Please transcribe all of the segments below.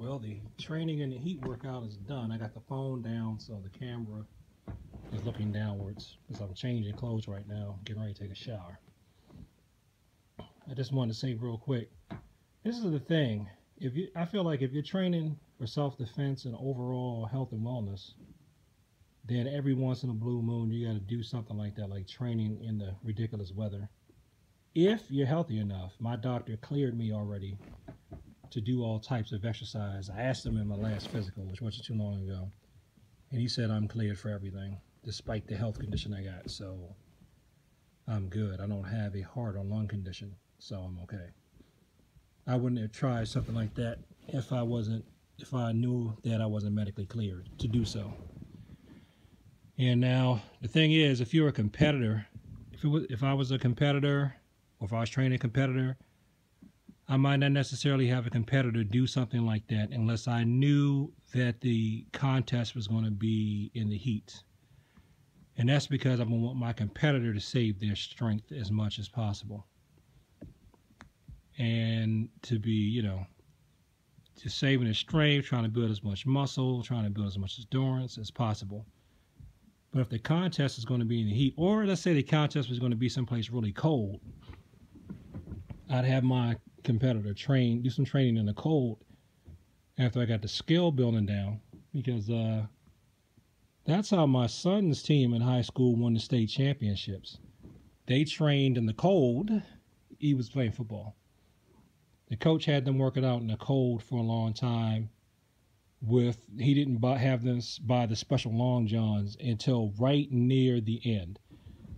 Well, the training and the heat workout is done. I got the phone down so the camera is looking downwards because I'm changing clothes right now, getting ready to take a shower. I just wanted to say real quick, this is the thing. I feel like if you're training for self-defense and overall health and wellness, then every once in a blue moon you got to do something like that, like training in the ridiculous weather. If you're healthy enough, my doctor cleared me already to do all types of exercise. I asked him in my last physical, which wasn't too long ago, and he said I'm cleared for everything, despite the health condition I got. So I'm good. I don't have a heart or lung condition, so I'm okay. I wouldn't have tried something like that if I knew that I wasn't medically cleared to do so. And now the thing is, if you're a competitor, if I was a competitor, or if I was training a competitor, I might not necessarily have a competitor do something like that unless I knew that the contest was going to be in the heat. And that's because I'm going to want my competitor to save their strength as much as possible. And to be, just saving their strength, trying to build as much muscle, trying to build as much endurance as possible. But if the contest is going to be in the heat, or let's say the contest was going to be someplace really cold, I'd have my competitor do some training in the cold after I got the skill building down, because that's how my son's team in high school won the state championships. They trained in the cold. He was playing football. The coach had them working out in the cold for a long time. He didn't have them buy the special long johns until right near the end.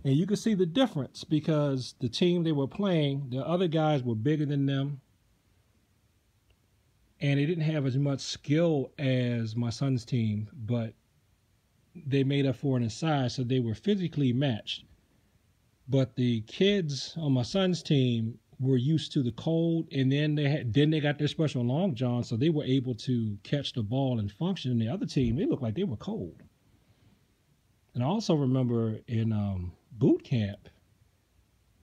And you can see the difference because the team they were playing, the other guys were bigger than them. And they didn't have as much skill as my son's team, but they made up for it in size, so they were physically matched. But the kids on my son's team were used to the cold, and then they got their special long john, so they were able to catch the ball and function. And the other team, they looked like they were cold. And I also remember in boot camp,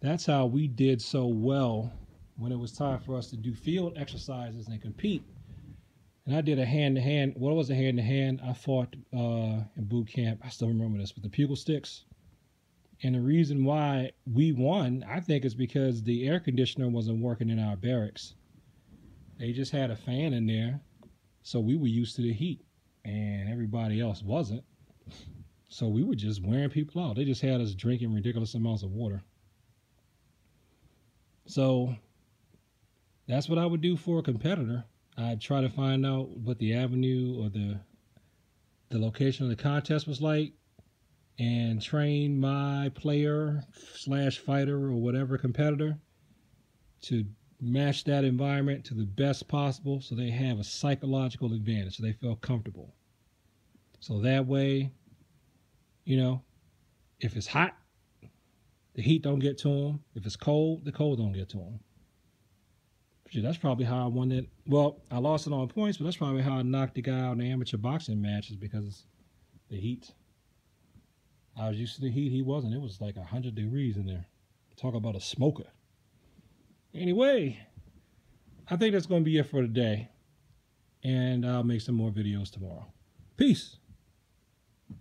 that's how we did so well when it was time for us to do field exercises and compete. And I did a hand-to-hand. What was a hand-to-hand? I fought in boot camp. I still remember this with the pugil sticks. And the reason why we won, I think, is because the air conditioner wasn't working in our barracks. They just had a fan in there, so we were used to the heat, and everybody else wasn't. So we were just wearing people out. They just had us drinking ridiculous amounts of water. So that's what I would do for a competitor. I'd try to find out what the avenue or the location of the contest was like, and train my player/fighter or whatever competitor to match that environment to the best possible, so they have a psychological advantage, so they feel comfortable. So that way, if it's hot, the heat don't get to them. If it's cold, the cold don't get to them. That's probably how I won it. Well, I lost it on points, but that's probably how I knocked the guy out in the amateur boxing matches, because the heat. I was used to the heat. He wasn't. It was like 100 degrees in there. Talk about a smoker. Anyway, I think that's going to be it for today. And I'll make some more videos tomorrow. Peace.